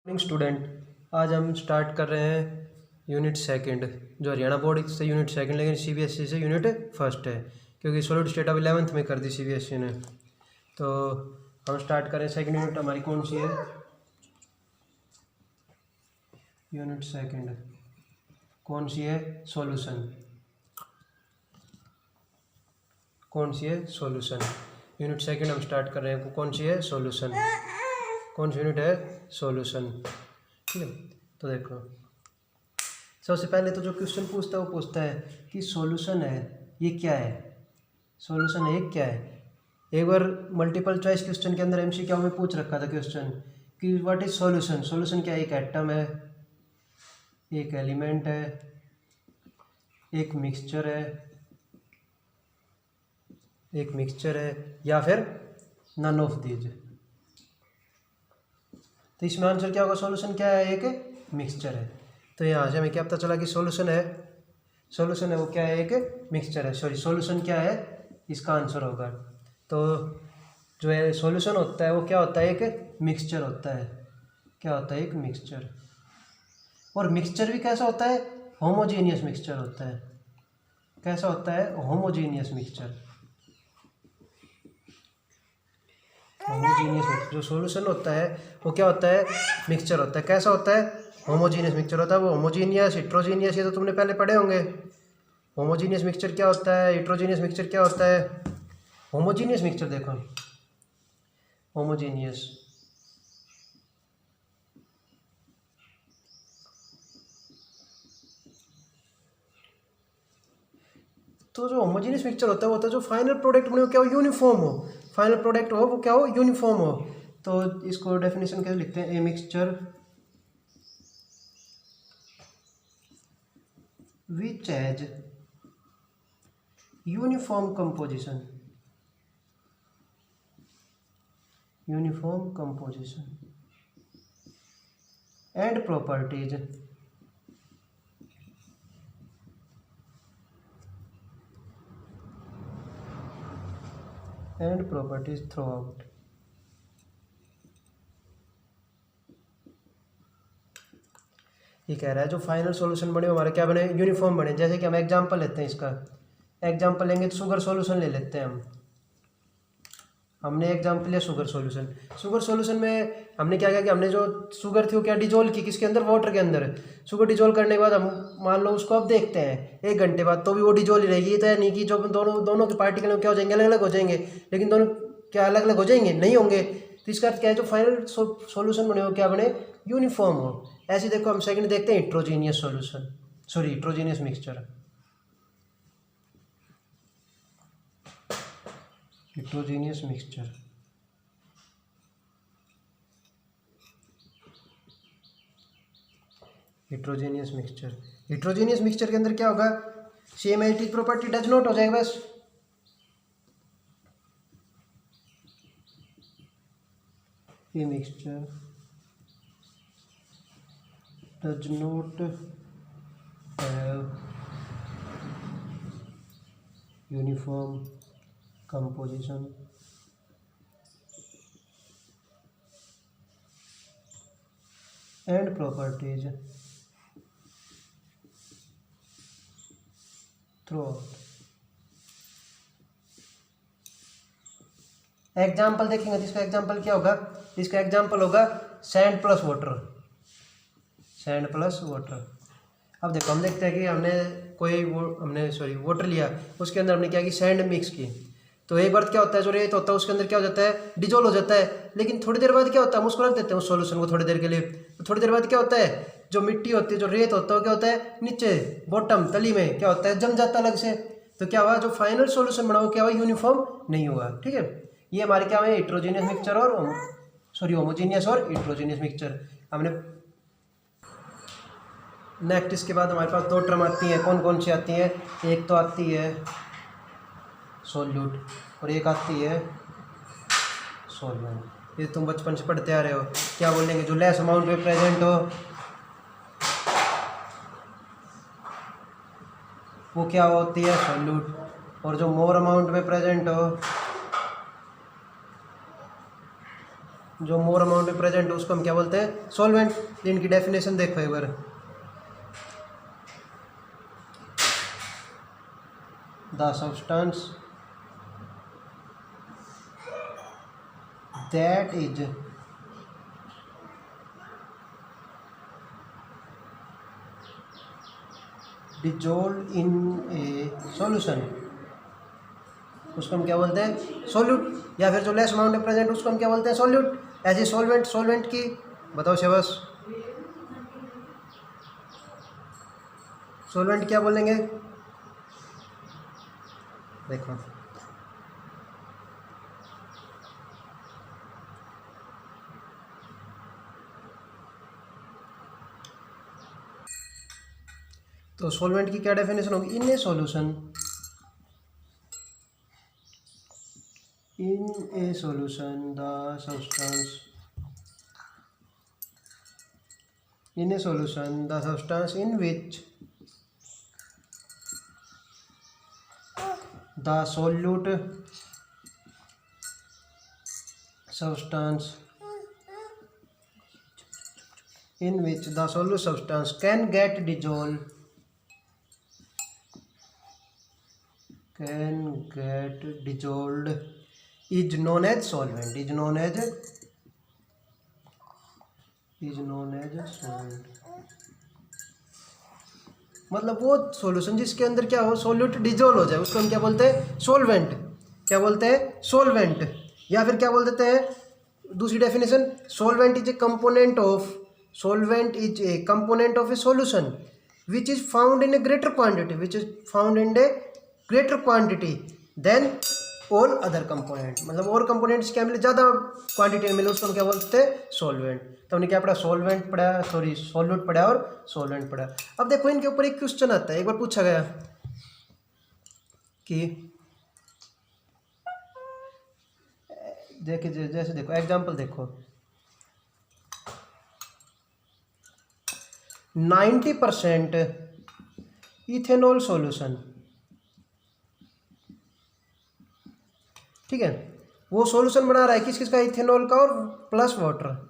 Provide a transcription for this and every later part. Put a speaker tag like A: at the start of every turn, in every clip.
A: Morning student, आज हम start कर रहे हैं यूनिट सेकंड, जो हरियाणा बोर्ड से यूनिट सेकंड लेकिन सीबीएसई से यूनिट फर्स्ट है, क्योंकि सॉलिड स्टेट अब 11th में कर दी सीबीएसई ने। तो हम स्टार्ट करें। सेकंड यूनिट हमारी कौन सी है? यूनिट सेकंड कौन सी है? सॉल्यूशन। कौन सी है? सॉल्यूशन। यूनिट सेकंड हम स्टार्ट कर रहे हैं। कौन सी है? सॉल्यूशन। कौन सी यूनिट है? सॉल्यूशन। ठीक है, तो देखो, सबसे पहले तो जो क्वेश्चन पूछता है वो पूछता है कि सॉल्यूशन है ये क्या है? सॉल्यूशन है ये क्या है? एक बार मल्टीपल चॉइस क्वेश्चन के अंदर एमसीक्यू में पूछ रखा था क्वेश्चन कि व्हाट इज सॉल्यूशन। सॉल्यूशन क्या है? एक एटम है, एक एलिमेंट है, एक मिक्सचर है, या फिर नन ऑफ दीज। तो इसमें आंसर क्या होगा? सॉल्यूशन क्या है? एक मिक्सचर है। तो यहाँ से हमें क्या पता चला कि सॉल्यूशन है वो क्या है? एक मिक्सचर है। सॉरी, सॉल्यूशन क्या है इसका आंसर होगा। तो जो है सॉल्यूशन होता है वो क्या होता है? एक मिक्सचर होता है। क्या होता है? एक मिक्सचर। और मिक्सचर भी कैसा होता है? होमोजीनियस मिक्सचर होता है। कैसा होता है? Homogeneous mixture. होमोजीनियस मिक्सचर जो सॉल्यूशन होता है वो क्या होता है? मिक्सचर होता है। कैसा होता है? होमोजीनियस मिक्सचर होता है। वो होमोजीनियस, हिट्रोजीनियस, ये तो तुमने पहले पढ़े होंगे। होमोजीनियस मिक्सचर क्या होता है? हिट्रोजीनियस मिक्सचर क्या होता है? होमोजीनियस मिक्सचर देखो, होमोजीनियस तो जो होमोजीनियस मिक्सचर होता है वो होता है जो फाइनल प्रोडक्ट बने वो क्या हो? यूनिफॉर्म हो। फाइनल प्रोडक्ट हो वो क्या हो? यूनिफॉर्म हो। तो इसको डेफिनेशन कैसे लिखते हैं? A mixture which has uniform composition and properties throughout। ये कह रहा है जो फाइनल सॉल्यूशन बने हमारे क्या बने? यूनिफॉर्म बने। जैसे कि हम एग्जांपल लेते हैं, इसका एग्जांपल लेंगे तो शुगर सॉल्यूशन ले लेते हैं हमने एग्जांपल लिया शुगर सॉल्यूशन में हमने क्या किया कि हमने जो शुगर थी वो क्या डिजोल्व की? किसके अंदर? वाटर के अंदर। शुगर डिजोल्व करने के बाद हम मान लो उसको अब देखते हैं 1 घंटे बाद, तो भी वो डिजोल्व ही रहेगी। तो नहीं कि जो दोनों के पार्टिकल क्या हो जाएंगे? अलग अलग हो जाएंगे। लेकिन दोनों क्या अलग अलग हो जाएंगे? नहीं होंगे। तो इसका अर्थ क्या है? जो फाइनल सॉल्यूशन बने हो क्या बने? यूनिफॉर्म हो। ऐसे देखो, हम सेकंड देखते हैं heterogeneous solution, sorry heterogeneous mixture. Heterogeneous mixture heterogeneous mixture के अंदर क्या होगा? Same as property does not हो जाएगा बस। ये mixture does not have uniform composition and properties throughout. Example देखेंगे तो इसका एग्जाम्पल क्या होगा? इसका एग्जाम्पल होगा सैंड प्लस वाटर। अब देखो, हम देखते हैं कि हमने वाटर लिया, उसके अंदर हमने क्या की? सैंड मिक्स की। तो एक बार क्या होता है, जो रेत होता है उसके अंदर क्या हो जाता है? डिजोल्व हो जाता है। लेकिन थोड़ी देर बाद क्या होता है? हम उसको रख देते हैं उस सॉल्यूशन को थोड़ी देर के लिए। तो थोड़ी देर बाद क्या होता है? जो मिट्टी होती है, जो रेत होता है, क्या होता है? नीचे बॉटम तली में क्या होता है? जम जाता है अलग से। तो क्या हुआ? जो फाइनल सॉल्यूशन बना वो क्या हुआ? यूनिफॉर्म नहीं हुआ। ठीक है, ये हमारे क्या हुए? हिट्रोजीनियस मिक्सचर और होमोजीनियस और हिट्रोजीनियस मिक्सचर हमने। नेक्स्ट इसके बाद हमारे पास 2 टर्म आती हैं। कौन कौन सी आती हैं? एक तो आती है सोल्यूट और एक आती है सॉल्वेंट। ये तुम बचपन से पढ़ते आ रहे हो। क्या बोलेंगे? जो लेस अमाउंट में प्रेजेंट हो वो क्या होती है? सॉल्यूट। और जो मोर अमाउंट में प्रेजेंट हो जो मोर अमाउंट में प्रेजेंट है उसको हम क्या बोलते हैं, सॉल्वेंट। इनकी डेफिनेशन देखो एक बार। The substance that is dissolve in a solution, उसको हम क्या बोलते हैं, सॉल्यूट। या फिर जो लेस अमाउंट में प्रेजेंट उसको हम क्या बोलते हैं, solute. As a solvent, solvent की बताओ शेबस, सॉल्वेंट क्या बोलेंगे, देखो तो सॉल्वेंट की क्या डेफिनेशन होगी, in a solution, in a solution the substance, in a solution the substance in which the solute substance in which the solute substance can get dissolved is known as solvent, is known as solvent। मतलब वो solution जिसके अंदर क्या हो, solute dissolve हो जाए, उसको हम क्या बोलते हैं, सॉल्वेंट। क्या बोलते हैं, सॉल्वेंट। या फिर क्या बोल देते हैं, दूसरी definition, solvent is a component of, solvent is a component of a solution which is found in a greater quantity, which is found in a greater quantity than all other component. मतलब और components क्या मिले, ज़्यादा quantity में मिले, उसको हम क्या बोलते हैं, सॉल्वेंट। तो हमने क्या पढ़ा, सॉल्वेंट पढ़ा, सॉरी सॉल्यूट पढ़ा और सॉल्वेंट पढ़ा। अब देखो इनके ऊपर एक क्वेश्चन आता है, एक बार पूछा गया कि देखिए जैसे देखो एग्जांपल देखो, 90% इथेनॉल सॉल्यूशन, ठीक है, वो सॉल्यूशन बना रहा है किस किस का, इथेनॉल का और प्लस वाटर।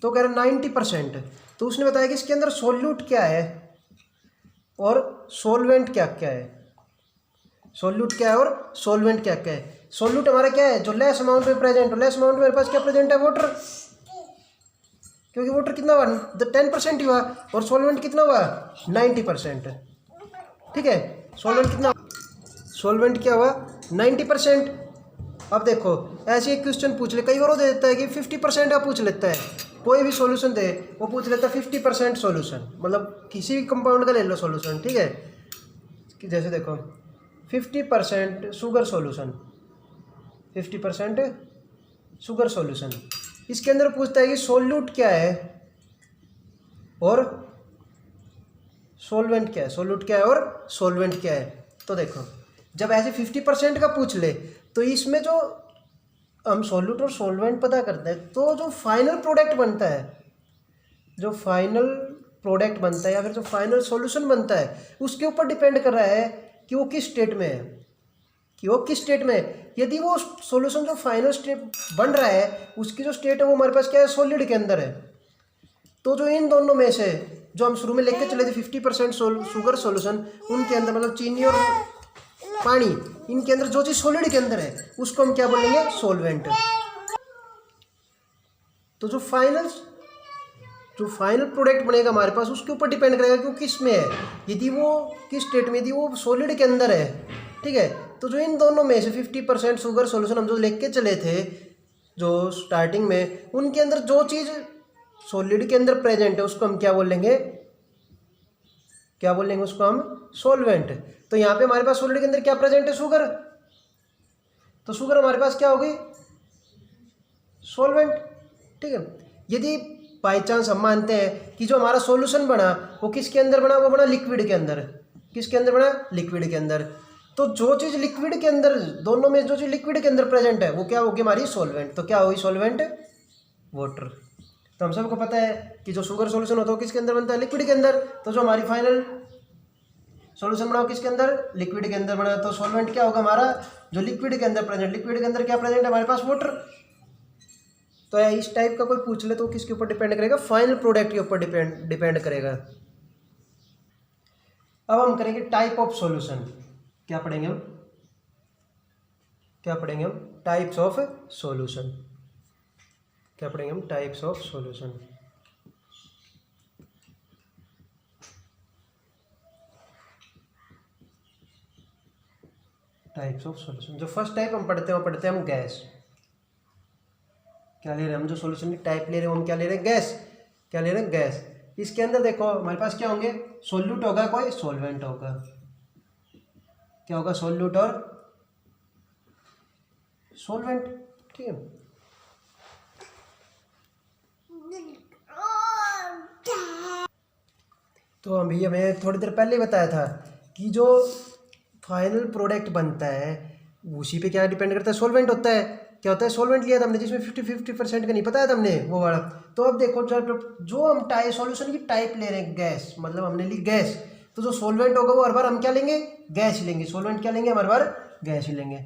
A: तो कह रहे 90%, तो उसने बताया कि इसके अंदर सॉल्यूट क्या है और सॉल्वेंट क्या क्या है, सॉल्यूट क्या है और सॉल्वेंट क्या क्या है। सॉल्यूट हमारा क्या है, जो लेस अमाउंट में प्रेजेंट हो, लेस अमाउंट में मेरे पास क्या प्रेजेंट है, वाटर, क्योंकि वाटर कितना हुआ, 10% ही हुआ, और सॉल्वेंट कितना हुआ, 90%, ठीक है। सॉल्वेंट कितना, सॉल्वेंट क्या हुआ, 90%। अब देखो ऐसे एक क्वेश्चन पूछ ले, कई बार वो दे देता है कि 50% का पूछ लेता है, कोई भी सॉल्यूशन दे वो पूछ लेता है 50% सॉल्यूशन, मतलब किसी भी कंपाउंड का ले लो सॉल्यूशन, ठीक है। कि जैसे देखो 50% शुगर सॉल्यूशन, 50% शुगर सॉल्यूशन, इसके अंदर पूछता है कि सॉल्यूट क्या है और सॉल्वेंट क्या है, सॉल्यूट क्या है और सॉल्वेंट क्या है। तो देखो जब ऐसे 50% का पूछ ले तो इसमें जो हम सॉल्यूट और सॉल्वेंट पता करते हैं, तो जो फाइनल प्रोडक्ट बनता है, जो फाइनल प्रोडक्ट बनता है या फिर जो फाइनल सॉल्यूशन बनता है, उसके ऊपर डिपेंड कर रहा है कि वो किस स्टेट में है, कि वो किस स्टेट में है। यदि वो सॉल्यूशन जो फाइनल स्टेट बन रहा है उसकी जो स्टेट है वो हमारे पास क्या है, सॉलिड के अंदर है। तो जो इन दोनों में से जो हम शुरू में लेके चले थे 50% शुगर सॉल्यूशन, उनके अंदर मतलब चीनी और पानी, इनके अंदर जो चीज सॉलिड के अंदर है उसको हम क्या बोलेंगे, सॉल्वेंट। तो जो फाइनल प्रोडक्ट बनेगा हमारे पास उसके ऊपर डिपेंड करेगा कि वो किस में है, यदि वो किस स्टेट में, यदि वो सॉलिड के अंदर है, ठीक है। तो जो इन दोनों में से 50% शुगर सॉल्यूशन हम जो लेके चले थे जो स्टार्टिंग में, उनके अंदर जो चीज़ सॉलिड के अंदर प्रेजेंट है उसको हम क्या बोलेंगे, क्या बोलेंगे, उसको हम सॉल्वेंट। तो यहाँ पे हमारे पास सॉलिड के अंदर क्या प्रेजेंट है, शुगर, तो शुगर हमारे पास क्या होगी, सॉल्वेंट, ठीक है। यदि बाई चांस हम मानते हैं कि जो हमारा सॉल्यूशन बना वो किसके अंदर बना, वो बना लिक्विड के अंदर, किसके अंदर बना, लिक्विड के अंदर। तो जो चीज़ लिक्विड के अंदर, दोनों में जो चीज़ लिक्विड के अंदर प्रेजेंट है वो क्या होगी, हमारी सॉल्वेंट। तो क्या होगी सॉल्वेंट, वाटर। तो हम सबको पता है कि जो शुगर सॉल्यूशन होता है वो किसके अंदर बनता है, लिक्विड के अंदर। तो जो हमारी फाइनल सॉल्यूशन बना किसके अंदर, लिक्विड के अंदर बना। तो सॉल्वेंट क्या होगा हमारा, जो लिक्विड के अंदर प्रेजेंट, लिक्विड के अंदर क्या प्रेजेंट है हमारे पास, वाटर। तो इस टाइप का कोई पूछ ले तो किसके ऊपर डिपेंड करेगा, फाइनल प्रोडक्ट के ऊपर डिपेंड करेगा। अब हम करेंगे टाइप ऑफ सॉल्यूशन। क्या पढ़ेंगे हम, टाइप्स ऑफ सॉल्यूशन। क्या पढ़ेंगे हम, types of solution. Types of solution. जो फर्स्ट टाइप हम पढ़ते हैं वो पढ़ते हैं हम गैस। क्या ले रहे हैं हम, जो सॉल्यूशन की टाइप ले रहे हैं हम क्या ले रहे हैं, गैस। क्या ले रहे हैं, गैस। इसके अंदर देखो हमारे पास क्या होंगे, सोल्यूट होगा, कोई सॉल्वेंट होगा। क्या होगा, सोल्यूट और सॉल्वेंट। ठीक है, तो अभी हमें थोड़ी देर पहले बताया था कि जो फाइनल प्रोडक्ट बनता है उसी पे क्या डिपेंड करता है, सॉल्वेंट होता है। क्या होता है, सॉल्वेंट लिया था हमने जिसमें 50% का नहीं बताया था हमने वो वाला। तो अब देखो जो हम सॉल्यूशन की टाइप ले रहे हैं गैस, मतलब हमने ली गैस, तो जो सॉल्वेंट होगा वो हर बार हम क्या लेंगे, गैस ही लेंगे। सॉल्वेंट क्या लेंगे, हम हर बार गैस ही लेंगे।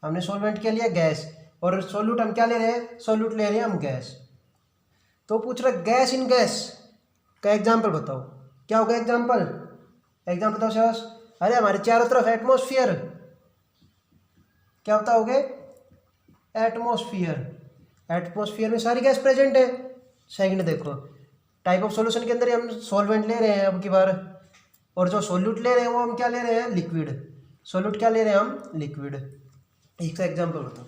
A: हमने सॉल्वेंट क्या लिया, गैस, और सोल्यूट हम क्या ले रहे हैं, सोल्यूट ले रहे हैं हम गैस। तो पूछ रहा गैस इन गैस का एग्जाम्पल बताओ, क्या होगा एग्जाम्पल, बताओ शाबाश। अरे हमारे चारों तरफ एटमॉस्फेयर, क्या बताओगे, एटमॉस्फेयर में सारी गैस प्रेजेंट है। सेकंड देखो, टाइप ऑफ सॉल्यूशन के अंदर हम सॉल्वेंट ले रहे हैं अब की बार, और जो सोल्यूट ले रहे हैं वो हम क्या ले रहे हैं, लिक्विड। सोल्यूट क्या ले रहे हैं हम, लिक्विड। इसका एग्जाम्पल बताओ।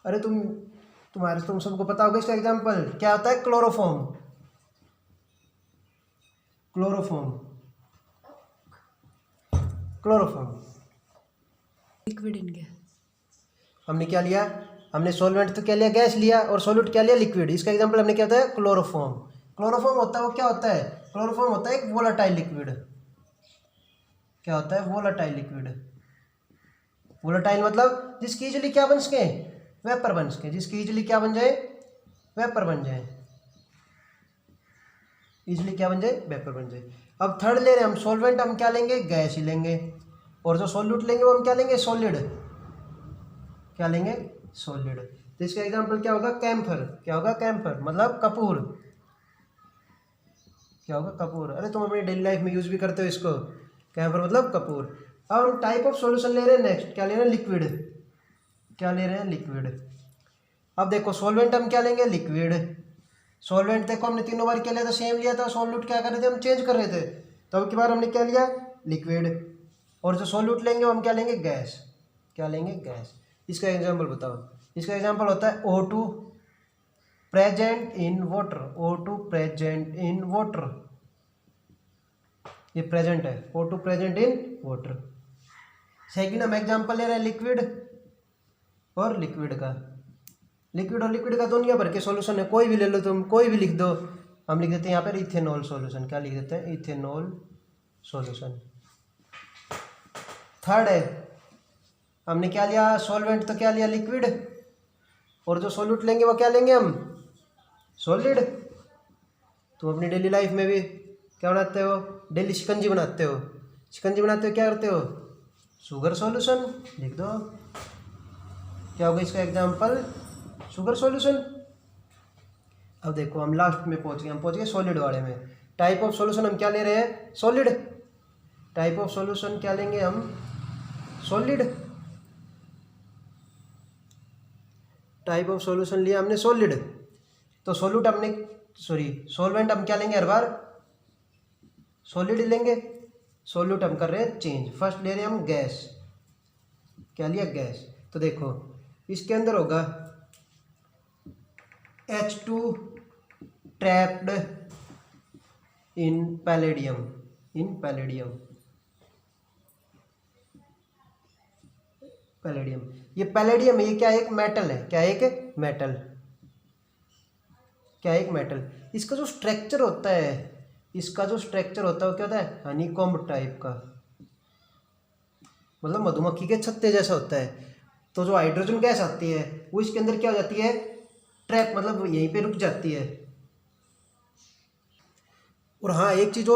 A: अरे तुम सबको पता होगा इसका एग्जाम्पल क्या होता है, क्लोरोफॉर्म।
B: Liquid in gas.
A: हमने क्या लिया, हमने सॉल्वेंट तो क्या लिया, गैस लिया, और सॉल्यूट क्या लिया, लिक्विड। इसका एग्जांपल हमने क्या होता है, क्लोरोफॉर्म। क्लोरोफॉर्म होता है वो क्या होता है, क्लोरोफॉर्म होता है एक वोलाटाइल लिक्विड। क्या होता है, वोलाटाइल लिक्विड। वोलाटाइल मतलब जिसकी इजिली क्या बन सके, वेपर बन सके। जिसकी इजिली क्या बन जाए, वेपर बन जाए। इजिली क्या बन जाए, वेपर बन जाए। अब थर्ड ले रहे हैं हम सॉल्वेंट, हम क्या लेंगे, गैस ही लेंगे, और जो सॉल्यूट लेंगे वो हम क्या लेंगे, सॉलिड। क्या लेंगे, सॉलिड। तो इसका एग्जांपल क्या होगा, कैम्फर। क्या होगा, कैम्फर मतलब कपूर। क्या होगा, कपूर। अरे तुम अपनी डेली लाइफ में यूज भी करते हो इसको, कैम्फर मतलब कपूर। अब हम टाइप ऑफ सॉल्यूशन ले रहे हैं नेक्स्ट, क्या ले रहे हैं, लिक्विड। क्या ले रहे हैं, लिक्विड। अब देखो सॉल्वेंट हम क्या लेंगे, लिक्विड। सॉल्वेंट देखो हमने तीनों बार क्या लिया था, सेम लिया था। सॉल्यूट क्या कर रहे थे, हम चेंज कर रहे थे। तो अब की बार हमने क्या लिया, लिक्विड, और जो सॉल्यूट लेंगे वो हम क्या लेंगे, गैस। क्या लेंगे, गैस। इसका एग्जांपल बताओ। इसका एग्जांपल होता है O2 present in water. O2 present in water, ये प्रेजेंट है, O2 present in water. Second हम एग्जांपल ले रहे हैं लिक्विड और लिक्विड का। लिक्विड और लिक्विड का दुनिया भर के सॉल्यूशन है, कोई भी ले लो तुम, कोई भी लिख दो। हम लिख देते हैं यहाँ पर इथेनॉल सॉल्यूशन। क्या लिख देते हैं, इथेनॉल सॉल्यूशन। थर्ड है, हमने क्या लिया, सॉल्वेंट तो क्या लिया, लिक्विड, और जो सॉल्यूट लेंगे वो क्या लेंगे हम, सॉलिड। तुम अपनी डेली लाइफ में भी क्या बनाते हो, डेली शिकंजी बनाते हो। शिकंजी बनाते हो क्या करते हो, शुगर सॉल्यूशन लिख दो। क्या होगा इसका एग्जांपल, शुगर सॉल्यूशन। अब देखो हम लास्ट में पहुंच गए, हम पहुंच गए सॉलिड वाले में। टाइप ऑफ सॉल्यूशन हम क्या ले रहे हैं, सॉलिड। टाइप ऑफ सॉल्यूशन क्या लेंगे हम, सॉलिड। टाइप ऑफ सॉल्यूशन लिया हमने सॉलिड, तो सॉल्यूट हमने सॉल्वेंट हम क्या लेंगे, हर बार सॉलिड लेंगे। सॉल्यूट हम कर रहे हैं चेंज। फर्स्ट ले रहे हैं हम गैस। क्या लिया, गैस। तो देखो इसके अंदर होगा H2 trapped in palladium. Palladium, ये पैलेडियम है, ये क्या है, एक मेटल है। क्या है, एक मेटल। क्या है, एक मेटल। इसका जो स्ट्रक्चर होता है, वो क्या होता है, हनीकॉम्ब टाइप का, मतलब मधुमक्खी के छत्ते जैसा होता है। तो जो हाइड्रोजन गैस आती है वो इसके अंदर क्या हो जाती है, ट्रैप, मतलब यहीं पे रुक जाती है। और हाँ एक चीज़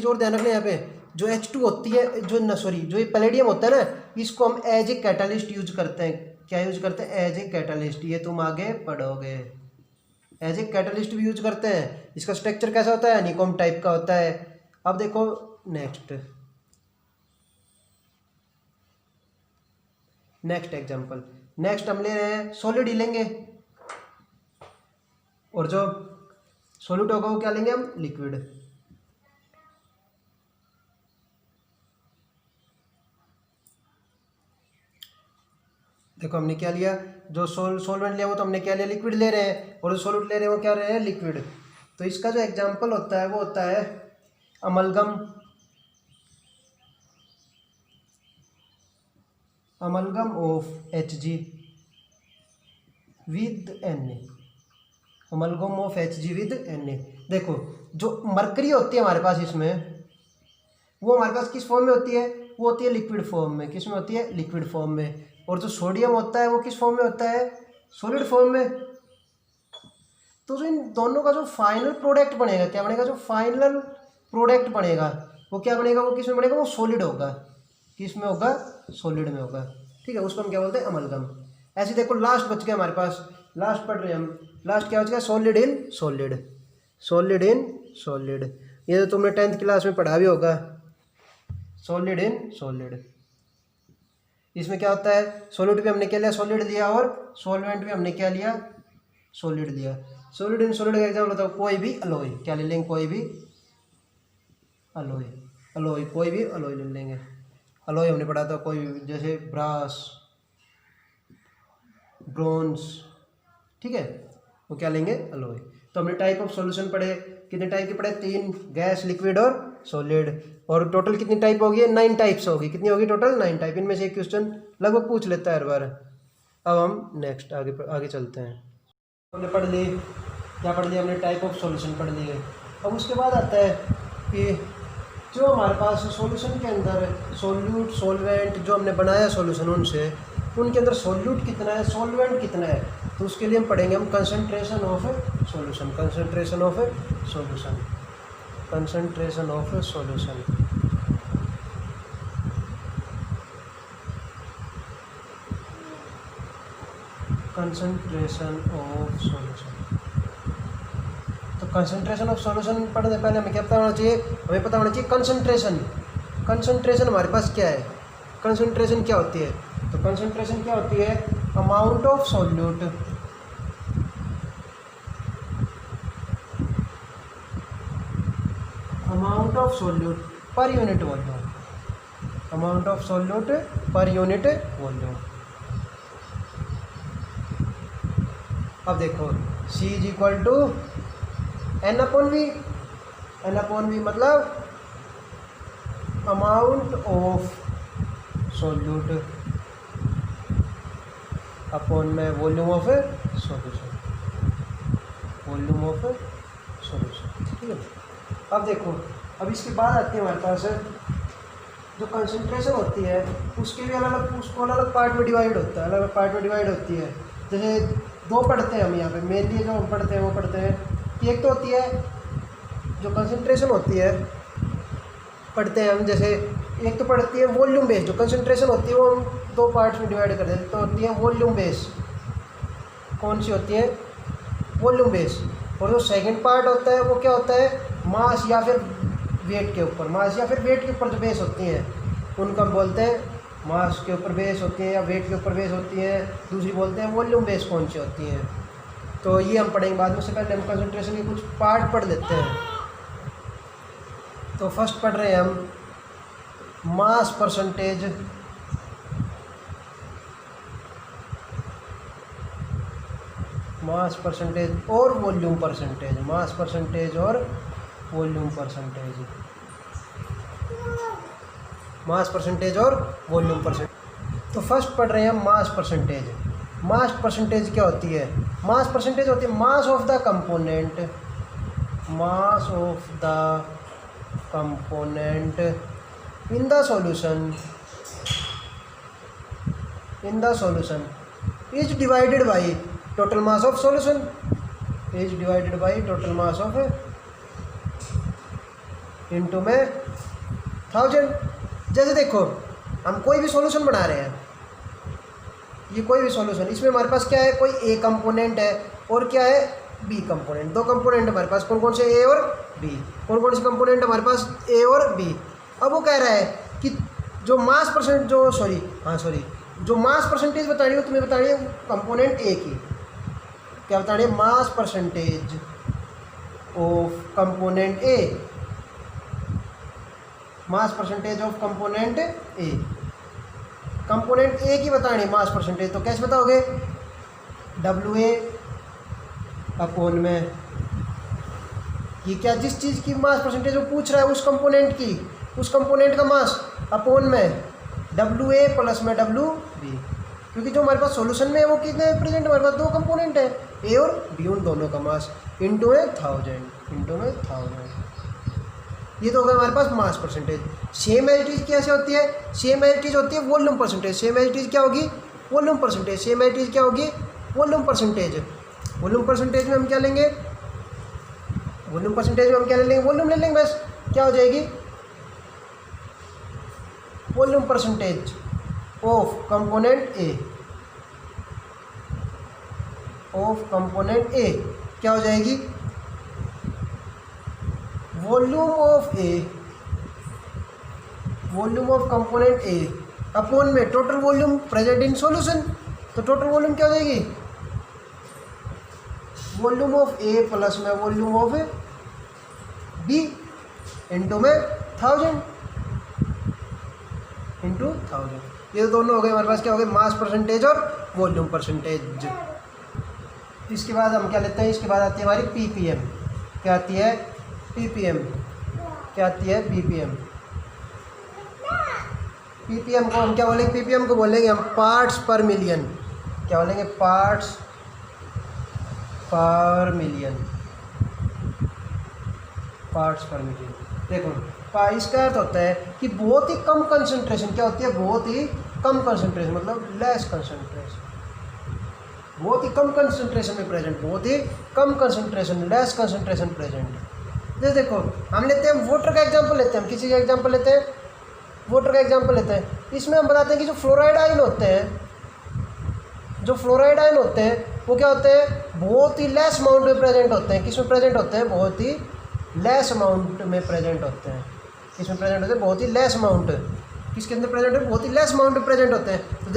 A: और ध्यान रखना, यहाँ पे जो H2 होती है, जो ये पैलेडियम होता है ना, इसको हम एज ए कैटालिस्ट यूज करते हैं। क्या यूज करते हैं, एज ए कैटलिस्ट। ये तुम आगे पढ़ोगे, एज ए कैटलिस्ट भी यूज करते हैं। इसका स्ट्रक्चर कैसा होता है, हनीकॉम टाइप का होता है। अब देखो नेक्स्ट एग्जांपल, नेक्स्ट हम ले रहे हैं सॉलिड ही लेंगे, और जो सॉल्यूट होगा वो क्या लेंगे हम, लिक्विड। देखो हमने क्या लिया, जो सॉल्वेंट लिया वो तो हमने क्या लिया, लिक्विड ले रहे हैं, और जो सॉल्यूट ले रहे हैं वो क्या रहे हैं, लिक्विड। तो इसका जो एग्जांपल होता है वो होता है amalgam, amalgam of Hg with Na, amalgam of Hg with Na। देखो जो मरकरी होती है हमारे पास इसमें, वो हमारे पास किस फॉर्म में होती है, वो होती है लिक्विड फॉर्म में। किस में होती है, लिक्विड फॉर्म में। और जो सोडियम होता है वो किस फॉर्म में होता है, सॉलिड फॉर्म में। तो जो इन दोनों का जो फाइनल प्रोडक्ट बनेगा, क्या बनेगा, जो फाइनल प्रोडक्ट बनेगा वो क्या बनेगा, वो किस में बनेगा, वो सॉलिड होगा। किस में होगा, सॉलिड में होगा। ठीक है, उसको हम क्या बोलते हैं, अमलगम। ऐसे देखो लास्ट बच गया हमारे पास, लास्ट पढ़ रहे हैं हम, लास्ट क्या बच गया, solid in solid, solid in solid. ये तो तुमने 10th क्लास में पढ़ा भी होगा, सॉलिड इन सॉलिड। इसमें क्या होता है, सॉल्यूट भी हमने क्या लिया, सॉलिड लिया, और सॉल्वेंट भी हमने क्या लिया, सॉलिड लिया। सॉलिड इन सॉलिड का एग्जाम्पल बताओ, कोई भी अलॉय, क्या ले लेंगे, कोई भी अलॉय, अलॉय कोई भी अलॉय ले लेंगे। अलॉय हमने पढ़ा था, कोई भी, जैसे ब्रास, ब्रोंज, ठीक है, वो क्या लेंगे, अलॉय। तो हमने टाइप ऑफ सॉल्यूशन पढ़े, कितने टाइप के पढ़े, 3, गैस, लिक्विड और सॉलिड। और टोटल कितनी टाइप होगी, 9 टाइप्स होगी। कितनी होगी टोटल, 9 टाइप। इनमें से एक क्वेश्चन लगभग पूछ लेता है हर बार। अब हम नेक्स्ट आगे चलते हैं। हमने पढ़ ली, क्या पढ़ लिया हमने, टाइप ऑफ सॉल्यूशन पढ़ लिए। अब उसके बाद आता है कि जो हमारे पास सॉल्यूशन के अंदर सॉल्यूट, सॉल्वेंट जो हमने बनाया सॉल्यूशन, उनके अंदर सॉल्यूट कितना है, सॉल्वेंट कितना है। तो उसके लिए हम पढ़ेंगे हम concentration of solution, concentration of solution, concentration of solution. Concentration of solution. तो कंसंट्रेशन ऑफ सॉल्यूशन पढ़ने से पहले हमें क्या पता होना चाहिए, हमें पता होना चाहिए कंसंट्रेशन। कंसंट्रेशन हमारे पास क्या है, कंसंट्रेशन क्या होती है। तो कंसंट्रेशन क्या होती है, amount of solute, amount of solute per unit volume, amount of solute per unit volume. अब देखो C is equal to N/V, N/V मतलब अमाउंट ऑफ सॉल्यूट अपॉन में volume of solution, volume of solution, ठीक है। अब देखो, अब इसके बाद आती है हमारे पास जो कंसंट्रेशन होती है, उसके भी अलग अलग, उसको अलग अलग पार्ट में डिवाइड होता है, अलग अलग पार्ट में डिवाइड होती है। जैसे 2 पढ़ते हैं हम यहाँ पे, मेनली जो हम पढ़ते हैं वो पढ़ते हैं कि एक तो होती है जो कंसंट्रेशन होती है, पढ़ते हैं हम, जैसे एक तो पढ़ती है वॉल्यूम बेस। जो कंसंट्रेशन होती है वो हम 2 पार्ट्स में डिवाइड कर देते हैं। तो होती है वॉल्यूम बेस, कौन सी होती है, वॉल्यूम बेस। और जो सेकंड पार्ट होता है वो क्या होता है, मास या फिर वेट के ऊपर, मास या फिर वेट के ऊपर जो बेस होती हैं उनको हम बोलते हैं मास के ऊपर बेस होती है या वेट के ऊपर बेस होती है। दूसरी बोलते हैं वॉल्यूम बेस कौन सी होती हैं। तो ये हम पढ़ेंगे बाद में, से पहले हम कंसंट्रेशन के कुछ पार्ट पढ़ लेते हैं। तो फर्स्ट पढ़ रहे हैं हम मास परसेंटेज, मास परसेंटेज और वॉल्यूम परसेंटेज, मास परसेंटेज और वॉल्यूम परसेंटेज, मास परसेंटेज और वॉल्यूम परसेंटेज। तो फर्स्ट पढ़ रहे हैं हम मास परसेंटेज। मास परसेंटेज क्या होती है, मास परसेंटेज होती है mass of the component, mass of the component in the solution, in the solution is divided by total mass of solution, is divided by total mass of into में 1000। जैसे देखो हम कोई भी सॉल्यूशन बना रहे हैं, ये कोई भी सॉल्यूशन, इसमें हमारे पास क्या है, कोई ए कंपोनेंट है और क्या है बी कंपोनेंट, दो कंपोनेंट हमारे पास, कौन कौन से, ए और बी। कौन कौन से कंपोनेंट हमारे पास, ए और बी। अब वो कह रहा है कि जो मास परसेंट जो मास परसेंटेज बतानी है तुम्हें बतानी है कंपोनेंट ए की, क्या बतानी है, mass percentage of component A, mass percentage of component A, component ए की बतानी है मास परसेंटेज। तो कैसे बताओगे, WA अपॉन में ये क्या, जिस चीज़ की मास परसेंटेज वो पूछ रहा है उस कंपोनेंट की, उस कंपोनेंट का मास अपॉन में WA प्लस में WB, क्योंकि जो हमारे पास सॉल्यूशन में है वो कितने प्रेजेंट, हमारे पास दो कंपोनेंट है ए और बी, उन दोनों का मास इंटू में 1000। ये तो होगा हमारे पास मास परसेंटेज। सेम एज कैसे होती है, सेम एज होती है वॉल्यूम परसेंटेज। सेम एज क्या होगी, वॉल्यूम परसेंटेज। सेम एज क्या होगी, वॉल्यूम परसेंटेज। वॉल्यूम परसेंटेज में हम क्या लेंगे, वॉल्यूम परसेंटेज में हम क्या ले लेंगे, वॉल्यूम ले लेंगे बस। क्या हो जाएगी, volume percentage of component A, क्या हो जाएगी, volume of component A upon में total volume present in solution. तो टोटल वॉल्यूम क्या हो जाएगी, वॉल्यूम ऑफ ए प्लस में वॉल्यूम ऑफ बी इंटू में 1000 इंटू 1000। ये दोनों हो गए हमारे पास, क्या हो गए, मास परसेंटेज और वॉल्यूम परसेंटेज। इसके बाद हम क्या लेते हैं, इसके बाद आती है हमारी PPM। क्या आती है, PPM। क्या आती है, PPM। PPM को हम क्या बोलेंगे, PPM को बोलेंगे हम पार्ट्स पर मिलियन। क्या बोलेंगे, पार्ट्स पर मिलियन। देखो इसका अर्थ होता है कि बहुत ही कम कंसंट्रेशन, क्या होती है, बहुत ही कम कंसंट्रेशन, मतलब लेस कंसंट्रेशन, बहुत ही कम कंसंट्रेशन में प्रेजेंट, बहुत ही कम कंसंट्रेशन, लेस कंसंट्रेशन प्रेजेंट। जैसे देखो हम लेते हैं वाटर का एग्जांपल लेते हैं, हम किसी का एग्जांपल लेते हैं, वाटर का एग्जांपल लेते हैं। इसमें हम बताते हैं कि जो फ्लोराइड आयन होते हैं, वो क्या होते हैं, बहुत ही लेस अमाउंट में प्रेजेंट होते हैं। किसमें प्रेजेंट होते हैं, बहुत ही लेस अमाउंट में प्रेजेंट होते हैं। किसमें प्रेजेंट होते हैं, बहुत ही लेस अमाउंट। किसके अंदर प्रेजेंट है, बहुत ही लेस अमाउंट में प्रेजेंट होते हैं। तो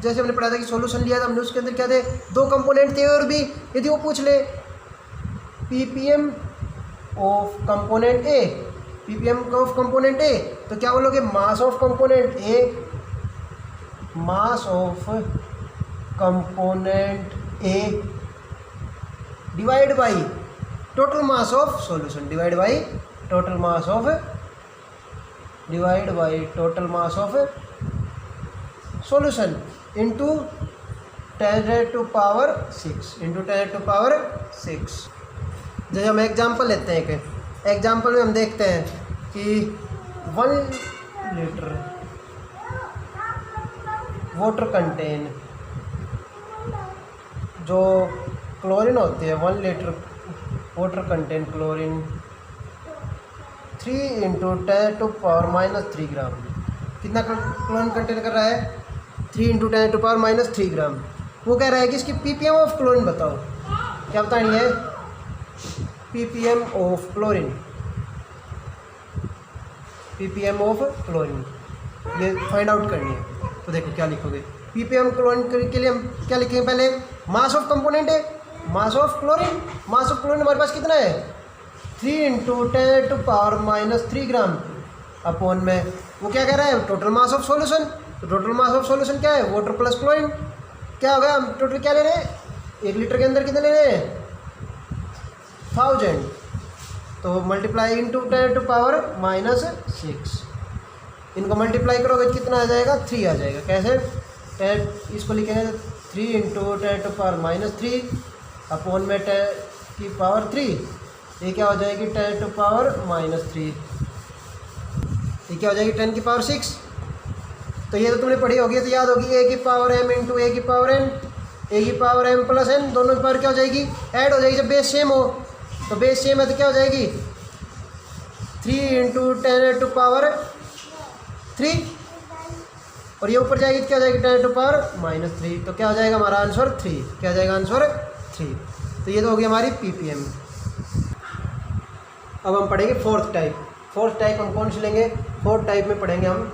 A: जैसे हमने पढ़ा था कि सॉल्यूशन लिया था हमने, उसके अंदर क्या थे, दो कंपोनेंट थे और भी। यदि वो पूछ ले PPM ऑफ कंपोनेंट ए, तो क्या बोलोगे, mass of component A, mass of component A divide by total mass of solution, divide by total mass of solution into 10⁻⁶, जैसे हम एग्जांपल लेते हैं, कि एग्जांपल में हम देखते हैं कि 1 लीटर वाटर कंटेन, जो क्लोरीन होती है, 1 लीटर वाटर कंटेन क्लोरीन 3 × 10⁻³ ग्राम। कितना क्लोरीन कंटेन कर रहा है, 3 × 10⁻³ ग्राम। वो कह रहा है कि इसकी PPM ऑफ क्लोरीन बताओ। क्या बतानी है, PPM ऑफ क्लोरीन, ये फाइंड आउट करनी है। तो देखो क्या लिखोगे, PPM क्लोरीन के लिए हम क्या लिखेंगे, पहले मास ऑफ कंपोनेंट है, मास ऑफ क्लोरीन हमारे पास कितना है, 3 × 10⁻³ ग्राम अपॉन में वो क्या कह रहा है, टोटल मास ऑफ सॉल्यूशन। तो टोटल मास ऑफ सॉल्यूशन क्या है, वाटर प्लस क्लोरीन। क्या होगा, हम टोटल क्या ले रहे हैं, 1 लीटर के अंदर कितने ले रहे हैं, 1000। तो मल्टीप्लाई इंटू 10⁻⁶, इनको मल्टीप्लाई करोगे कितना आ जाएगा, 3 आ जाएगा। कैसे, इसको लिखेंगे 3 × 10⁻³ अपॉन में 10⁻3, ये क्या हो जाएगी 10⁻⁻3, ये क्या हो जाएगी 10⁻⁶। तो ये तो तुमने पढ़ी होगी, तो याद होगी, a⁻m into a⁻n, a⁻m plus n, दोनों की पावर क्या हो जाएगी, ऐड हो जाएगी। जब बेस सेम हो, तो बेस सेम है तो क्या हो जाएगी, 3 × 10⁻³ और ये ऊपर जाएगी तो क्या हो जाएगी 10⁻³ तो क्या हो जाएगा हमारा आंसर 3, क्या हो जाएगा आंसर 3। तो ये तो हो गई हमारी ppm। अब हम पढ़ेंगे फोर्थ टाइप हम कौन सी लेंगे? फोर्थ टाइप में पढ़ेंगे हम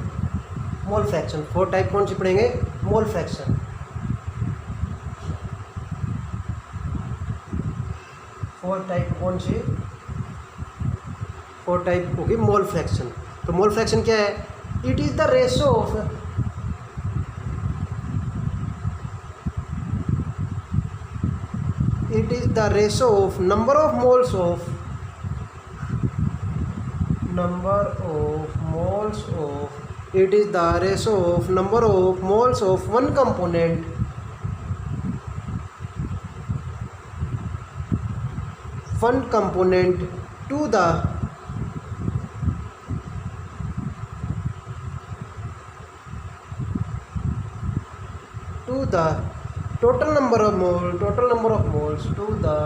A: मोल फ्रैक्शन। फोर्थ टाइप कौन सी पढ़ेंगे? Mole fraction. फोर्थ टाइप कौन सी? फोर्थ टाइप होगी मोल फ्रैक्शन। तो मोल फ्रैक्शन क्या है? It is the ratio of number of moles of it is the ratio of number of moles of one component to the total number of moles to the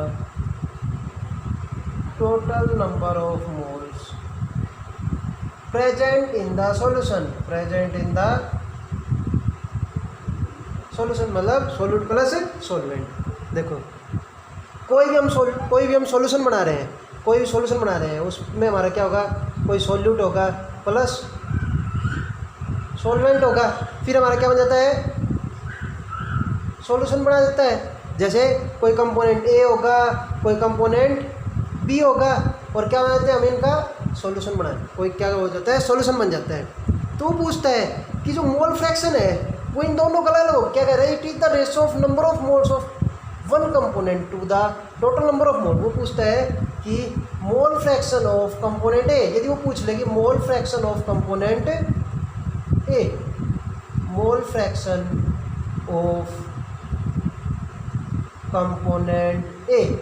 A: total number of moles present in the solution मतलब solute plus solvent. देखो कोई भी हम solution बना रहे हैं, उसमें हमारा क्या होगा? कोई सॉल्यूट होगा प्लस सॉल्वेंट होगा, फिर हमारा क्या बन जाता है? सॉल्यूशन बना देता है। जैसे कोई कंपोनेंट ए होगा, कोई कंपोनेंट बी होगा, और क्या बना देते हैं हम इनका? सॉल्यूशन बनाए, कोई क्या हो जाता है? सॉल्यूशन बन जाता है। तो पूछता है कि जो मोल फ्रैक्शन है वो इन दोनों का ले लो, क्या कह रहे हैं? It is the ratio of number of moles of one component to the total number of mole. वो पूछता है कि mole fraction of component A, यदि वो पूछ ले कि mole fraction of component A, mole fraction of component A,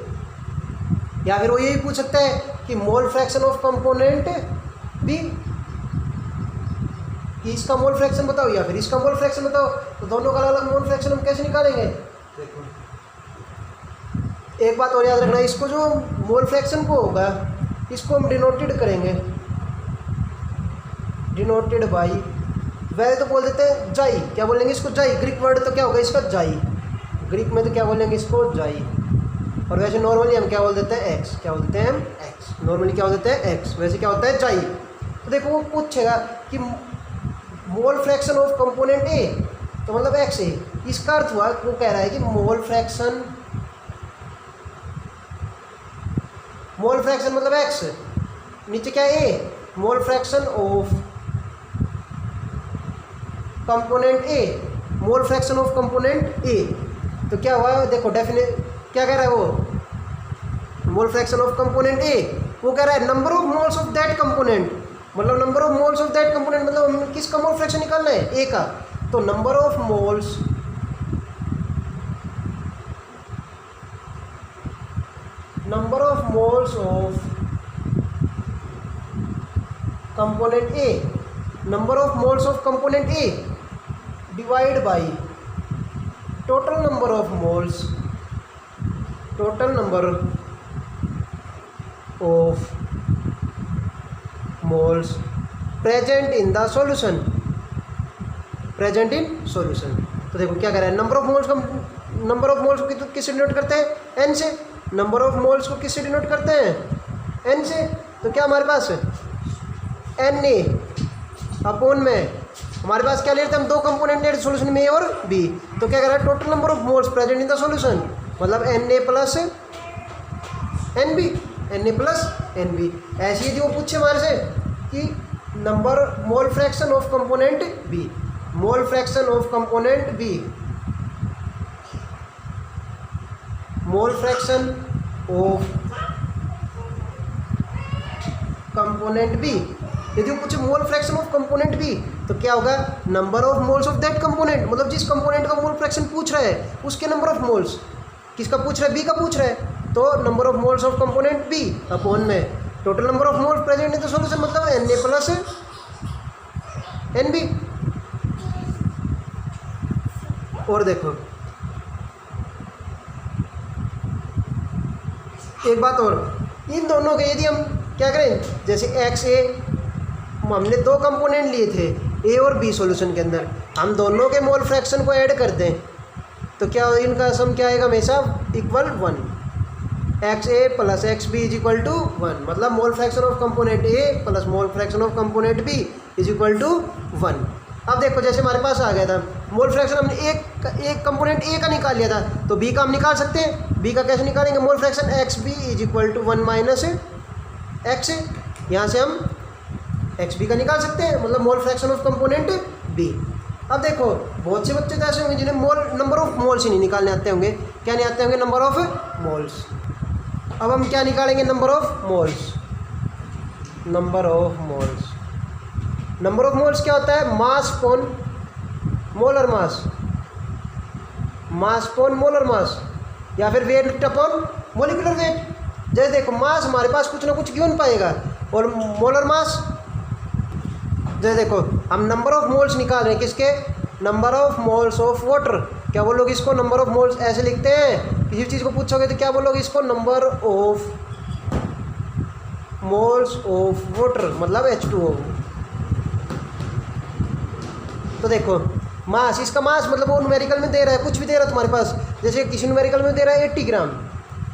A: या फिर वो यही पूछ सकता है कि mole fraction of component B, कि इसका मोल फ्रैक्शन बताओ या फिर इसका मोल फ्रैक्शन बताओ। तो दोनों का अलग मोल फ्रैक्शन हम कैसे निकालेंगे? देखो एक बात और याद रखना, इसको जो मोल फ्रैक्शन को होगा इसको हम डिनोटेड करेंगे, डिनोटेड बाई, वैसे तो बोल देते हैं जाई, क्या बोलेंगे इसको? जाई। ग्रीक वर्ड तो क्या होगा इसका? जाई। ग्रीक में तो क्या बोलेंगे इसको? जाई। और वैसे नॉर्मली हम क्या बोल देते हैं? एक्स। क्या बोलते हैं हम? एक्स। नॉर्मली क्या बोल देते हैं? एक्स। वैसे क्या होता है? जाई। तो देखो वो पूछेगा कि mole fraction of component A, तो मतलब एक्स ए। इसका अर्थ हुआ वो कह रहा है कि मोल फ्रैक्शन मतलब एक्स, नीचे क्या है? A. Mole fraction of component A, mole fraction of component A. तो क्या हुआ? देखो क्या कह रहा है वो? Mole fraction of component A, वो कह रहा है number of moles of that component, मतलब number of moles of that component मतलब हमें किसका मोल फ्रैक्शन निकालना है? ए का। तो number of moles of component A, number of moles of component A divide by total number of moles present in the solution. तो देखो क्या कह रहा है? नंबर ऑफ मोल्स को किससे डिनोट करते हैं? एन से। नंबर ऑफ मोल्स को किससे डिनोट करते हैं? एन से। तो क्या हमारे पास एन ए अपॉन में हमारे पास क्या ले रहे थे हम? दो कंपोनेंट ले रहे सॉल्यूशन में, ए और बी। तो क्या कह रहा है? Total number of moles present in the solution, मतलब N A plus N B, ऐसी यदि वो पूछे हमारे से कि mole fraction of component B, mole fraction of component B, यदि वो पूछे mole fraction of component B, तो क्या होगा? Number of moles of that component, मतलब जिस कंपोनेंट का मोल फ्रैक्शन पूछ रहा है उसके नंबर ऑफ मोल्स, किसका पूछ रहा है? बी का पूछ रहा है, तो number of moles of component B upon में total number of moles present in the solution, मतलब N A plus N B. और देखो एक बात और, इन दोनों के यदि हम क्या करें, जैसे एक्स ए हमने दो कंपोनेंट लिए थे, ए और बी सॉल्यूशन के अंदर हम दोनों के मोल फ्रैक्शन को ऐड कर दें तो क्या इनका सम क्या आएगा हमेशा equal 1। X A plus X B is equal to 1, मतलब mole fraction of component A plus mole fraction of component B is equal to 1। अब देखो जैसे हमारे पास आ गया था मोल फ्रैक्शन, हमने एक कंपोनेंट ए का निकाल लिया था तो बी का हम निकाल सकते हैं। बी का कैसे निकालेंगे? Mole fraction X B is equal to 1 minus X, यहाँ से हम एक्स बी का निकाल सकते हैं, मतलब mole fraction of component B. अब देखो बहुत से बच्चे तो ऐसे होंगे जिन्हें नंबर ऑफ मोल्स ही नहीं निकालने आते होंगे। क्या नहीं आते होंगे? Number of moles. अब हम क्या निकालेंगे? Number of moles. Number of moles, number of moles क्या होता है? मास पोन मोलर मास, मास पोन मोलर मास, या फिर वेट अपॉन मोलिकुलर वेट। जैसे देखो मास हमारे पास कुछ ना कुछ गिवन पाएगा और मोलर मास, जैसे देखो हम नंबर ऑफ मोल्स निकाल रहे हैं किसके? Number of moles of water. क्या बोलोगे इसको? नंबर ऑफ मोल्स ऐसे लिखते हैं। किसी चीज़ को पूछोगे तो क्या बोलोगे इसको? Number of moles of water, मतलब H2O। तो देखो मास, इसका मास मतलब वो न्यूमेरिकल में दे रहा है, कुछ भी दे रहा है तुम्हारे पास। जैसे किसी न्यूमेरिकल में दे रहा है 80 ग्राम,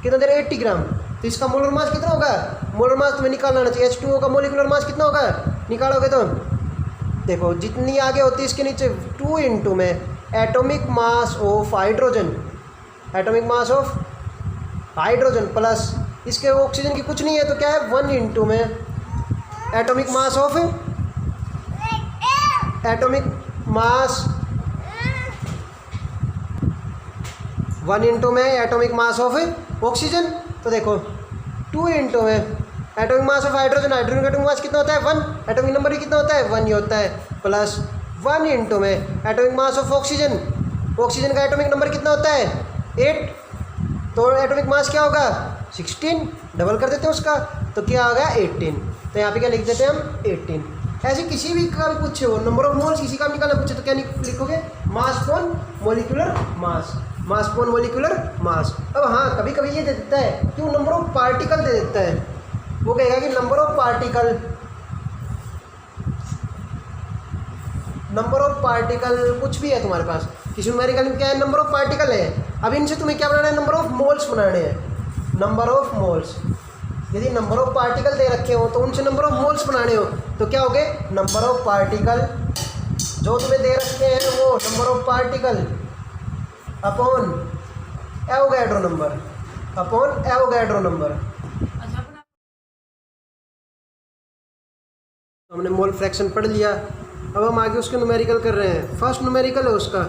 A: कितना दे रहा है? 80 ग्राम। तो इसका मोलर मास कितना होगा? मोलर मास तुम्हें निकालना आना चाहिए। H2O का मोलिकुलर मास कितना होगा? निकालोगे तो देखो जितनी आगे होती है इसके नीचे 2 इंटू में atomic mass of hydrogen, atomic mass of hydrogen plus इसके ऑक्सीजन की कुछ नहीं है तो क्या है? 1 इंटू में atomic mass of, atomic mass 1 into में एटॉमिक मास ऑफ ऑक्सीजन। तो देखो 2 इंटू में atomic mass of hydrogen, hydrogen का एटॉमिक मास कितना होता है? 1। एटॉमिक नंबर ही कितना होता है? 1 ही होता है, प्लस 1 इंटू में atomic mass of oxygen, oxygen का एटॉमिक नंबर कितना होता है? 8। तो एटॉमिक मास क्या होगा? 16, डबल कर देते हैं उसका तो क्या होगा? 18। तो यहाँ पे क्या लिख देते हैं हम? 18। ऐसे किसी भी का भी पूछे हो नंबर ऑफ मोल्स किसी का निकालना पूछे तो क्या लिखोगे? मास पोन मोलिकुलर मास, मास पोन मोलिकुलर मास। अब हाँ कभी कभी ये दे देता है क्यों? नंबर ऑफ पार्टिकल दे देता है। वो कहेगा कि number of particle, number of particle कुछ भी है तुम्हारे पास, किसी न्यूमेरिकल में क्या है? नंबर ऑफ पार्टिकल है। अब इनसे तुम्हें क्या बनाना है? नंबर ऑफ मोल्स बनाने हैं, नंबर ऑफ मोल्स। यदि नंबर ऑफ पार्टिकल दे रखे हो तो उनसे नंबर ऑफ मोल्स बनाने हो तो क्या हो गए? नंबर ऑफ पार्टिकल जो तुम्हें दे रखे हैं वो number of particle upon Avogadro number, upon Avogadro number. हमने मोल फ्रैक्शन पढ़ लिया। अब हम आगे उसके न्यूमेरिकल कर रहे हैं। फर्स्ट न्यूमेरिकल है उसका,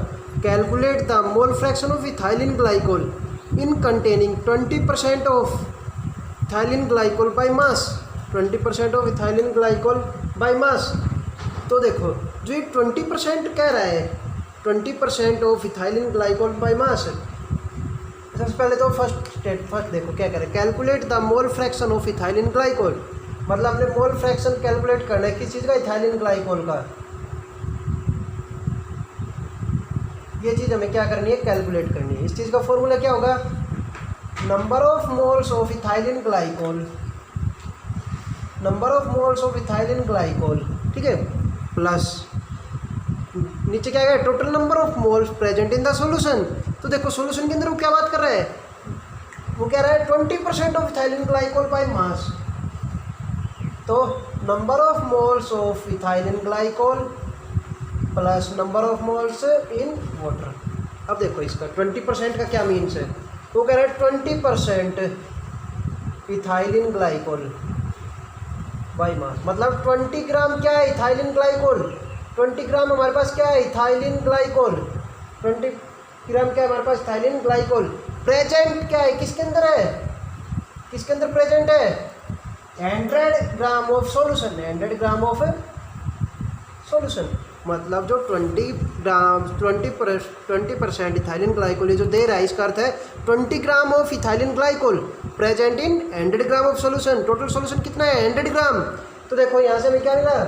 A: calculate the mole fraction of ethylene glycol in containing 20% of ethylene glycol by mass, 20% of ethylene glycol by mass. तो देखो जो ये 20% कह रहा है, 20% ऑफ इथाइलिन ग्लाइकोल बाय मास। सबसे पहले तो फर्स्ट देखो क्या करें, calculate the mole fraction of ethylene glycol, मतलब हमने मोल फ्रैक्शन कैलकुलेट करना है किस चीज़ का? इथाइलिन ग्लाइकोल का। ये चीज़ हमें क्या करनी है? कैलकुलेट करनी है। इस चीज़ का फॉर्मूला क्या होगा? Number of moles of ethylene glycol, number of moles of ethylene glycol, ठीक है, प्लस नीचे क्या है? Total number of moles present in the solution. तो देखो सॉल्यूशन के अंदर वो क्या बात कर रहा है? वो कह रहा है 20% of ethylene glycol by mass. तो number of moles of ethylene glycol plus number of moles in water. अब देखो इसका 20% का क्या मीन्स है? वो कह रहा है 20% इथाइलिन ग्लाइकोल बाय मास, मतलब 20 ग्राम क्या है? Ethylene glycol. 20 ग्राम हमारे पास क्या है? Ethylene glycol. 20 ग्राम क्या है हमारे पास? Ethylene glycol. प्रेजेंट क्या है? किसके अंदर है? किसके अंदर प्रेजेंट है? 100 gram of solution, 100 gram of solution, मतलब जो 20% इथाइलिन ग्लाइकोल जो दे रहा है इसका अर्थ है 20 gram of ethylene glycol present in 100 gram of solution. Total solution कितना है? 100 ग्राम। तो देखो यहाँ से हमें क्या मिला?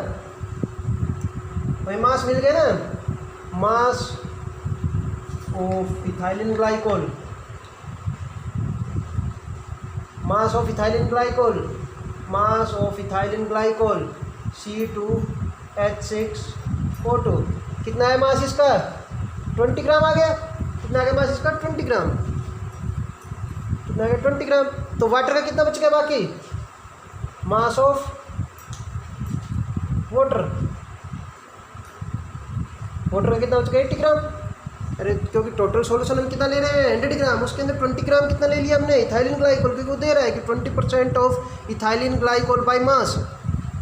A: भाई मास मिल गया ना, mass of ethylene glycol, mass of ethylene glycol, mass of ethylene glycol C2H6 O2 कितना है मास इसका 20 ग्राम आ गया। कितना आ गया मास इसका 20 ग्राम। कितना आ गया 20 ग्राम। तो वाटर का कितना बच गया बाकी मास ऑफ वाटर का कितना बच गया 80 ग्राम। अरे क्योंकि टोटल सॉल्यूशन हम कितना ले रहे हैं 100 ग्राम, उसके अंदर 20 ग्राम कितना ले लिया हमने इथाइलिन ग्लाइकोल, क्योंकि वो दे रहा है कि 20% of ethylene glycol by mass.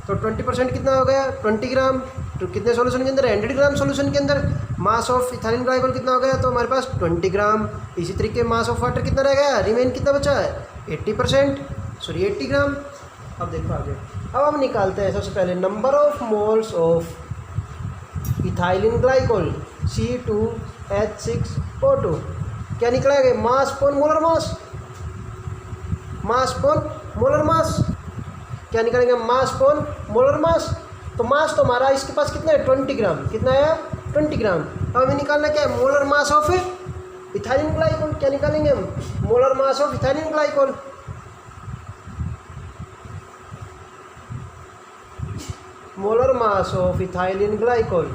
A: तो 20% कितना हो गया 20 ग्राम। तो कितने सॉल्यूशन के अंदर 100 ग्राम सॉल्यूशन के अंदर मास ऑफ इथाइलिन ग्लाइकोल कितना हो गया, तो हमारे पास 20 ग्राम। इसी तरीके मास ऑफ वाटर कितना रह गया, रिमेन कितना बचा है 80%, सॉरी 80 ग्राम। अब देखो आगे, अब हम निकालते हैं सबसे पहले number of moles of ethylene glycol C2H6O2। क्या निकलेगा मास पर मोलर मास, मास पर मोलर मास। क्या निकलेगा मास पर मोलर मास। तो मास तो हमारा इसके पास कितना है 20 ग्राम। कितना है 20 ग्राम। अब हमें निकालना क्या है molar mass of ethylene glycol. क्या निकालेंगे हम molar mass of ethylene glycol. Molar mass of ethylene glycol,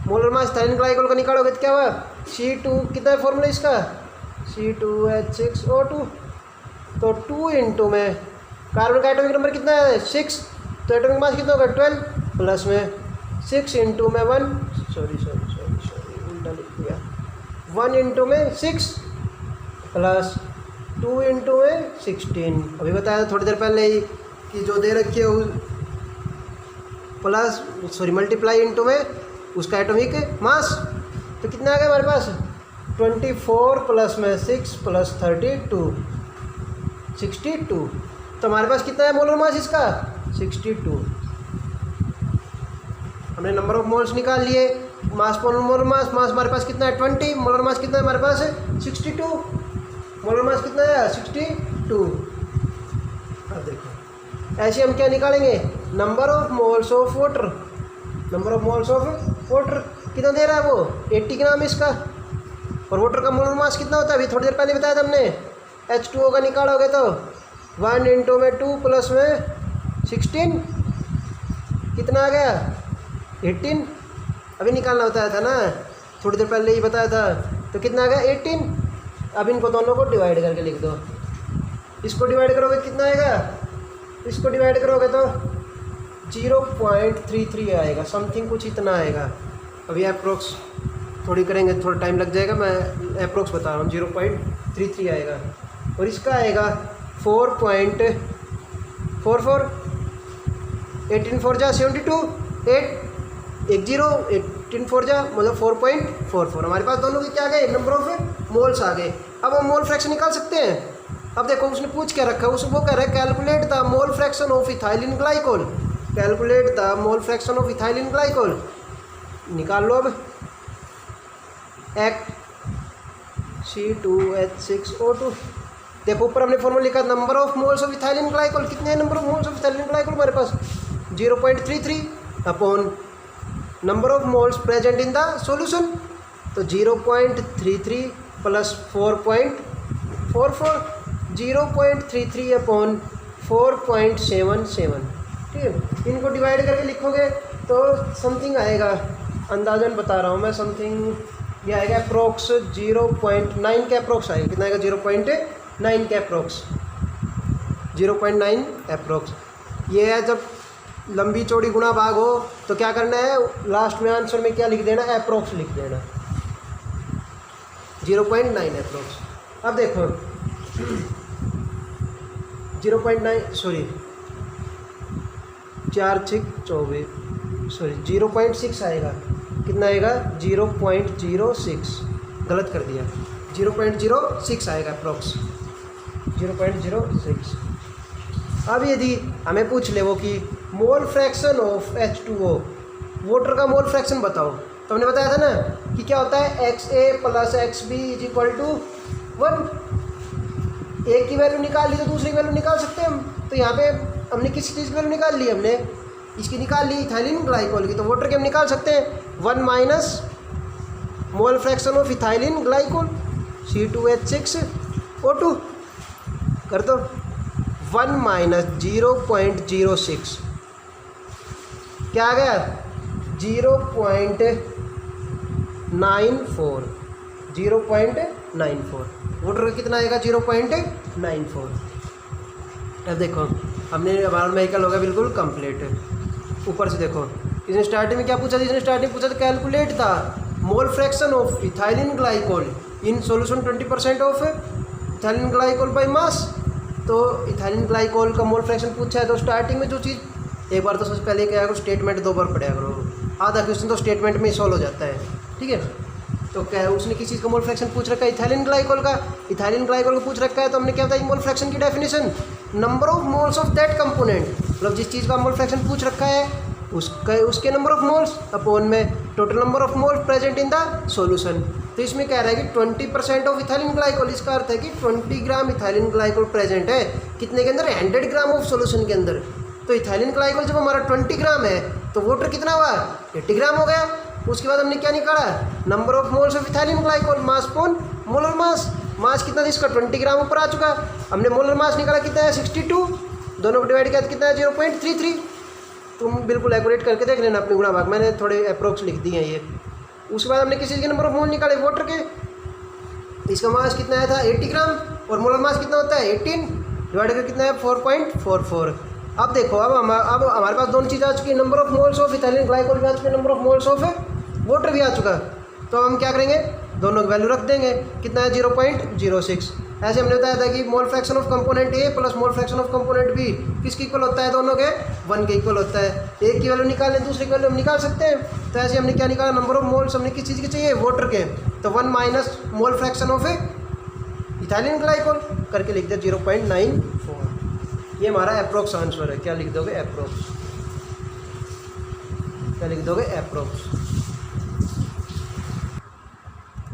A: molar mass ethylene glycol का निकालोगे तो क्या हुआ C2 कितना है फॉर्मूला इसका C2H6O2। तो 2 इंटू में कार्बन का एटॉमिक नंबर कितना है 6, तो एटॉमिक मास कितना होगा 12 प्लस में 6 इंटू में 1 सॉरी उल्टा लिख दिया 1 इंटू में 6 प्लस 2 इंटू में 16। अभी बताया थोड़ी देर पहले ही कि जो दे रखी है प्लस सॉरी मल्टीप्लाई इंटू में उसका एटॉमिक मास। तो कितना आ गया हमारे पास 24 प्लस में 6 प्लस 32 62। तो हमारे पास कितना है मोलर मास इसका 62। हमने नंबर ऑफ मोल्स निकाल लिए। मास पर मोलर मास, मास हमारे पास कितना है 20, मोलर मास कितना है हमारे पास 62, मोलर मास कितना है 62। अब देखो ऐसे हम क्या निकालेंगे number of moles of water. Number of moles of water कितना दे रहा है वो 80 ग्राम इसका। और वाटर का मोलर मास कितना होता है अभी थोड़ी देर पहले बताया था हमने H2O का निकालोगे तो 1 इंटू में 2 प्लस में 16 कितना आ गया 18। अभी निकालना बताया था ना थोड़ी देर पहले ही बताया था। तो कितना आ गया 18। अब इनको दोनों को डिवाइड करके लिख दो। इसको डिवाइड करोगे कितना आएगा, इसको डिवाइड करोगे तो 0.33 आएगा, समथिंग कुछ इतना आएगा। अभी अप्रोक्स थोड़ी करेंगे, थोड़ा टाइम लग जाएगा, मैं अप्रोक्स बता रहा हूँ 0.33 आएगा। और इसका आएगा 4.44 18 4 जा 72 8 1 0 18 4 जा मतलब 4.44। हमारे पास दोनों के क्या आ गए नंबर ऑफ मोल्स आ गए। अब हम मोल फ्रैक्शन निकाल सकते हैं। अब देखो उसने पूछ क्या रखा है, वो कह रहा है calculate the mole fraction of ethylene glycol. Calculate the mole fraction of ethylene glycol निकाल लो। अब एक्ट C2H6O2। देखो ऊपर हमने फॉर्मूला लिखा number of moles of ethylene glycol. कितने हैं number of moles of ethylene glycol हमारे पास 0.33 upon number of moles present in the solution. तो 0.33 प्लस 4.44 0.33 अपॉन 4.77। ठीक है, इनको डिवाइड करके लिखोगे तो समथिंग आएगा, अंदाजन बता रहा हूँ मैं, समथिंग ये आएगा अप्रोक्स 0.9 के अप्रोक्स आएगा। कितना आएगा 0.9 के अप्रोक्स 0.9 अप्रोक्स। ये है जब लंबी चौड़ी गुणा भाग हो तो क्या करना है लास्ट में आंसर में क्या लिख देना अप्रोक्स लिख देना 0.9 अप्रोक्स। अब देखो 0.9 सॉरी 4 6 24 सॉरी 0.6 आएगा। कितना आएगा 0.06, गलत कर दिया 0.06 आएगा अप्रोक्स 0.06। अब यदि हमें पूछ ले वो कि mole fraction of H2O water का मोल फ्रैक्शन बताओ, तो हमने बताया था ना कि क्या होता है XA plus XB is equal to 1। एक की वैल्यू निकाल ली तो दूसरी की वैल्यू निकाल सकते हैं हम। तो यहाँ पे हमने किस चीज़ की वैल्यू निकाल ली, हमने इसकी निकाल ली इथाइलिन ग्लाइकोल की। तो वाटर की हम निकाल सकते हैं 1 minus mole fraction of ethylene glycol C2H6O2 कर दो 1 माइनस 0.06 क्या आ गया 0.94, 0.94। वाटर का कितना आएगा 0.94। अब देखो हमने हमारा मेडिकल होगा बिल्कुल कंप्लीट। ऊपर से देखो इसने स्टार्टिंग में क्या पूछा था, इसने स्टार्टिंग पूछा था calculate the mole fraction of ethylene glycol in solution 20% of ethylene glycol by mass. तो इथाइलिन ग्लाइकोल का मोल फ्रैक्शन पूछा है, तो स्टार्टिंग में जो चीज़ एक बार तो सबसे पहले क्या करो स्टेटमेंट 2 बार पढ़ा करो, आधा क्वेश्चन तो स्टेटमेंट में ही सॉल्व हो जाता है, ठीक है। तो क्या उसने किस चीज़ का मोल फ्रैक्शन पूछ रखा है, इथाइलिन ग्लाइकोल का। इथाइलिन ग्लाइकोल को पूछ रखा है, तो हमने क्या बताया मोल फ्रैक्शन की definition, number of moles of that component, मतलब जिस चीज़ का मोल फ्रैक्शन पूछ रखा है उसके नंबर ऑफ मोल्स अपॉन में total number of moles present in the solution. तो इसमें कह रहा है कि 20% ऑफ इथाइलिन ग्लाइकोल, इसका अर्थ है कि 20 ग्राम इथाइलिन ग्लाइकोल प्रेजेंट है कितने के अंदर, 100 ग्राम ऑफ सॉल्यूशन के अंदर। तो इथाइलिन ग्लाइकोल जब हमारा 20 ग्राम है तो वाटर कितना हुआ 80 ग्राम हो गया। उसके बाद हमने क्या निकाला, number of moles of ethylene glycol mass upon molar mass. Mass कितना था इसका 20 ग्राम ऊपर आ चुका, हमने मोलर मास निकाला कितना है 62, दोनों को डिवाइड किया कितना है 0.33। तुम बिल्कुल एक्यूरेट करके देख लेना अपनी गुणा भाग, मैंने थोड़े अप्रोक्स लिख दिए हैं ये। उसके बाद हमने किसी चीज़ के नंबर ऑफ मोल निकाले वाटर के, इसका मास कितना आया था 80 ग्राम और मोलर मास कितना होता है 18, डिवाइड करके कितना है 4.44। अब देखो अब हमारे पास दोनों चीज़ आ चुकी है, number of moles of ethylene glycol भी आ चुके, number of moles of water भी आ चुका। तो हम क्या करेंगे, दोनों की वैल्यू रख देंगे, कितना है 0.06। ऐसे हमने बताया था कि mole fraction of component A plus mole fraction of component B किसके इक्वल होता है, दोनों के 1 के इक्वल होता है। एक की वैल्यू निकालें दूसरे की वैल्यू हम निकाल सकते हैं। तो ऐसे हमने क्या निकाला, नंबर ऑफ मोल्स हमने किस चीज़ के चाहिए, वाटर के, तो 1 minus mole fraction of ethylene glycol करके लिख दिया 0.94। ये हमारा अप्रोक्स आंसर है। क्या लिख दोगे, अप्रोक्स, क्या लिख दोगे, अप्रोक्स।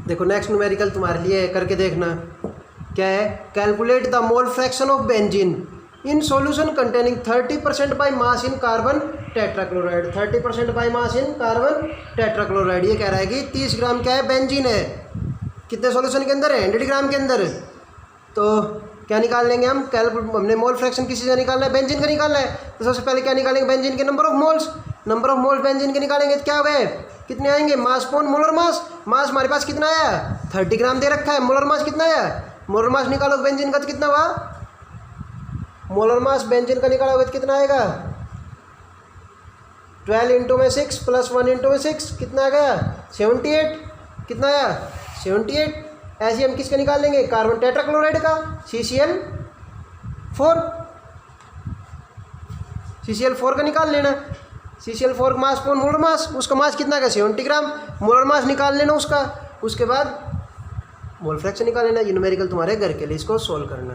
A: देखो नेक्स्ट न्यूमेरिकल तुम्हारे लिए करके देखना क्या है, calculate the mole fraction of benzene in solution containing 30% by mass in carbon tetrachloride. 30% by mass in carbon tetrachloride. ये कह रहा है कि 30 ग्राम क्या है बेंजीन है, कितने सॉल्यूशन के अंदर है 100 ग्राम के अंदर। तो क्या निकाल लेंगे हम, हमने मोल फ्रैक्शन किसी से निकालना है, बेंजीन का निकालना है। तो सबसे पहले क्या निकालेंगे, बेंजीन के number of moles, number of moles benzene के निकालेंगे तो क्या हो गए, कितने आएंगे, मास अपॉन मोलर मास। मास हमारे पास कितना आया 30 ग्राम दे रखा है, मोलर मास कितना आया, मोलर मास निकालो बेंजीन का तो कितना हुआ, मोलर मास बेंजीन का निकालोगे तो कितना आएगा 12 इंटू में 6 प्लस 1 इंटू में 6 कितना आ गया 78, कितना आया 78। ऐसे हम किसका निकाल लेंगे, कार्बन टेट्राक्लोराइड का, CCl4 का निकाल लेना। CCl4 मास अपॉन मोलर मास, उसका मास कितना का 70 ग्राम, मोलर मास निकाल लेना उसका। उसके बाद मोल फ्रैक्शन निकाल लेना। न्यूमेरिकल तुम्हारे घर के लिए, इसको सोल्व करना।